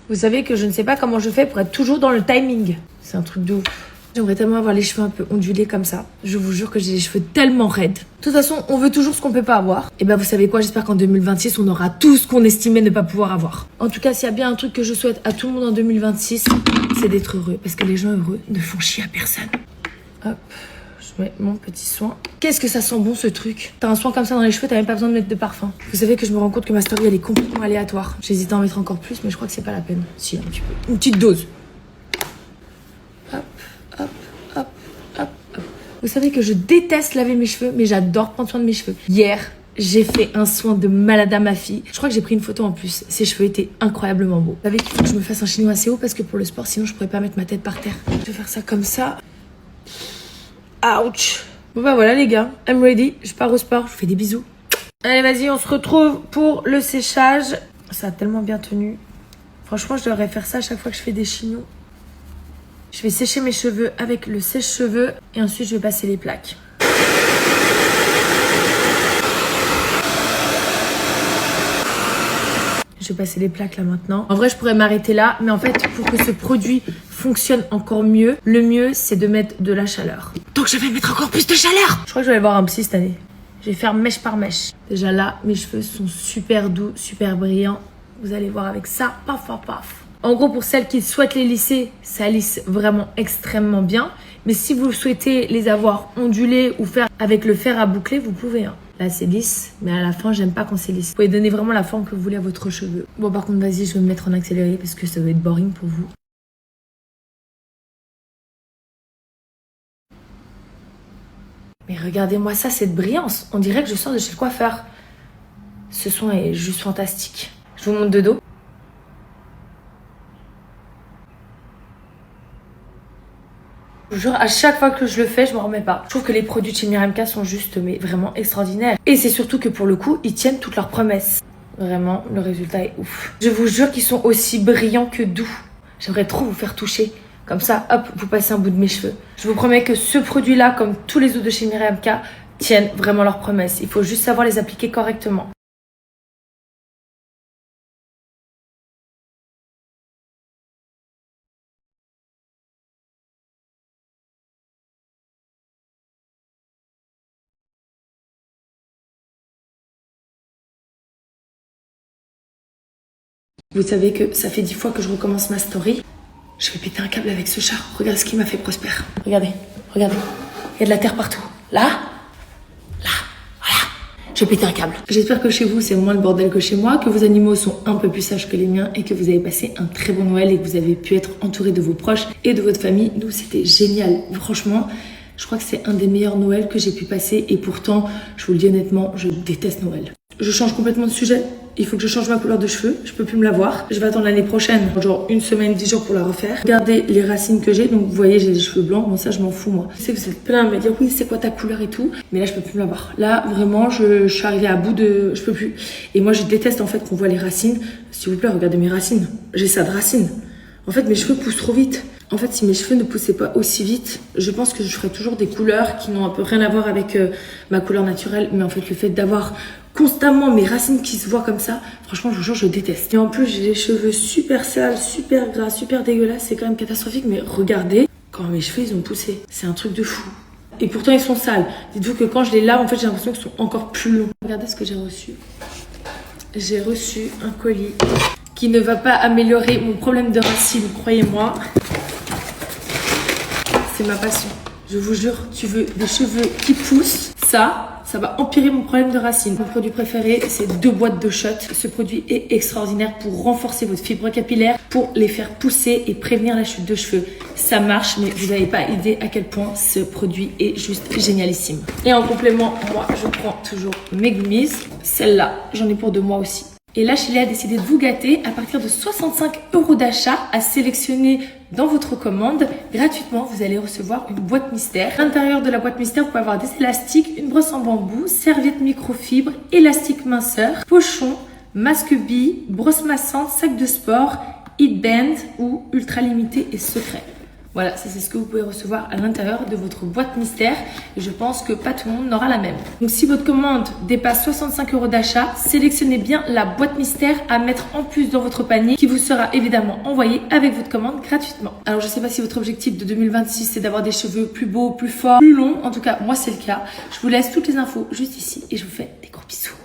Vous savez que je ne sais pas comment je fais pour être toujours dans le timing. C'est un truc de ouf. J'aimerais tellement avoir les cheveux un peu ondulés comme ça. Je vous jure que j'ai les cheveux tellement raides. De toute façon, on veut toujours ce qu'on peut pas avoir. Et ben vous savez quoi, j'espère qu'en 2026, on aura tout ce qu'on estimait ne pas pouvoir avoir. En tout cas, s'il y a bien un truc que je souhaite à tout le monde en 2026, c'est d'être heureux. Parce que les gens heureux ne font chier à personne. Hop, je mets mon petit soin. Qu'est-ce que ça sent bon ce truc. T'as un soin comme ça dans les cheveux, t'as même pas besoin de mettre de parfum. Vous savez que je me rends compte que ma story elle est complètement aléatoire. J'hésite à en mettre encore plus, mais je crois que c'est pas la peine. Si, un petit peu. Une petite dose. Hop, hop, hop, hop, hop. Vous savez que je déteste laver mes cheveux, mais j'adore prendre soin de mes cheveux. Hier, j'ai fait un soin de malade à ma fille. Je crois que j'ai pris une photo en plus. Ses cheveux étaient incroyablement beaux. Vous savez qu'il faut que je me fasse un chignon assez haut parce que pour le sport, sinon je pourrais pas mettre ma tête par terre. Je vais faire ça comme ça. Ouch. Bon bah voilà les gars, I'm ready. Je pars au sport, je vous fais des bisous. Allez vas-y, on se retrouve pour le séchage. Ça a tellement bien tenu. Franchement, je devrais faire ça à chaque fois que je fais des chignons. Je vais sécher mes cheveux avec le sèche-cheveux et ensuite je vais passer les plaques. Je vais passer les plaques là maintenant. En vrai, je pourrais m'arrêter là, mais en fait, pour que ce produit fonctionne encore mieux, le mieux, c'est de mettre de la chaleur. Donc, je vais mettre encore plus de chaleur. Je crois que je vais aller voir un psy cette année. Je vais faire mèche par mèche. Déjà là, mes cheveux sont super doux, super brillants. Vous allez voir avec ça, paf, paf, paf. En gros, pour celles qui souhaitent les lisser, ça lisse vraiment extrêmement bien. Mais si vous souhaitez les avoir ondulés ou faire avec le fer à boucler, vous pouvez. Hein. Là, c'est lisse, mais à la fin, j'aime pas quand c'est lisse. Vous pouvez donner vraiment la forme que vous voulez à votre cheveu. Bon, par contre, vas-y, je vais me mettre en accéléré parce que ça va être boring pour vous. Mais regardez-moi ça, cette brillance. On dirait que je sors de chez le coiffeur. Ce soin est juste fantastique. Je vous montre de dos. Je vous jure, à chaque fois que je le fais, je m'en remets pas. Je trouve que les produits de chez Miriam K sont juste, mais vraiment extraordinaires. Et c'est surtout que pour le coup, ils tiennent toutes leurs promesses. Vraiment, le résultat est ouf. Je vous jure qu'ils sont aussi brillants que doux. J'aimerais trop vous faire toucher. Comme ça, hop, vous passez un bout de mes cheveux. Je vous promets que ce produit-là, comme tous les autres de chez Miriam K, tiennent vraiment leurs promesses. Il faut juste savoir les appliquer correctement. Vous savez que ça fait 10 fois que je recommence ma story. Je vais péter un câble avec ce chat. Regardez ce qu'il m'a fait Prosper. Regardez, regardez. Il y a de la terre partout. Là, voilà. Je vais péter un câble. J'espère que chez vous, c'est moins le bordel que chez moi, que vos animaux sont un peu plus sages que les miens et que vous avez passé un très bon Noël et que vous avez pu être entouré de vos proches et de votre famille. Nous, c'était génial. Franchement, je crois que c'est un des meilleurs Noëls que j'ai pu passer et pourtant, je vous le dis honnêtement, je déteste Noël. Je change complètement de sujet. Il faut que je change ma couleur de cheveux. Je peux plus me la voir. Je vais attendre l'année prochaine, genre une semaine, 10 jours pour la refaire. Regardez les racines que j'ai. Donc vous voyez, j'ai des cheveux blancs. Bon, ça, je m'en fous, moi. Je sais que vous êtes plein à me dire, oui, c'est quoi ta couleur et tout. Mais là, je peux plus me la voir. Là, vraiment, je suis arrivée à bout de... Je peux plus. Et moi, je déteste en fait qu'on voit les racines. S'il vous plaît, regardez mes racines. J'ai ça de racines. En fait, mes cheveux poussent trop vite. En fait, si mes cheveux ne poussaient pas aussi vite, je pense que je ferais toujours des couleurs qui n'ont un peu rien à voir avec ma couleur naturelle. Mais en fait, le fait d'avoir constamment mes racines qui se voient comme ça, franchement, je vous jure, je déteste. Et en plus, j'ai les cheveux super sales, super gras, super dégueulasses. C'est quand même catastrophique. Mais regardez, quand mes cheveux, ils ont poussé. C'est un truc de fou. Et pourtant, ils sont sales. Dites-vous que quand je les lave, en fait, j'ai l'impression qu'ils sont encore plus longs. Regardez ce que j'ai reçu. J'ai reçu un colis qui ne va pas améliorer mon problème de racines, croyez-moi. C'est ma passion. Je vous jure, tu veux des cheveux qui poussent, ça va empirer mon problème de racines. Mon produit préféré, c'est 2 boîtes de shot. Ce produit est extraordinaire pour renforcer votre fibre capillaire, pour les faire pousser et prévenir la chute de cheveux. Ça marche, mais vous n'avez pas idée à quel point ce produit est juste génialissime. Et en complément, moi, je prends toujours mes gummies. Celle-là, j'en ai pour 2 mois aussi. Et là, Chili a décidé de vous gâter à partir de 65 € d'achat à sélectionner dans votre commande. Gratuitement, vous allez recevoir une boîte mystère. À l'intérieur de la boîte mystère, vous pouvez avoir des élastiques, une brosse en bambou, serviette microfibre, élastique minceur, pochon, masque bille, brosse massante, sac de sport, heat band ou ultra limité et secret. Voilà, ça c'est ce que vous pouvez recevoir à l'intérieur de votre boîte mystère. Et je pense que pas tout le monde n'aura la même. Donc si votre commande dépasse 65 € d'achat, sélectionnez bien la boîte mystère à mettre en plus dans votre panier qui vous sera évidemment envoyée avec votre commande gratuitement. Alors je sais pas si votre objectif de 2026 c'est d'avoir des cheveux plus beaux, plus forts, plus longs. En tout cas, moi c'est le cas. Je vous laisse toutes les infos juste ici et je vous fais des gros bisous.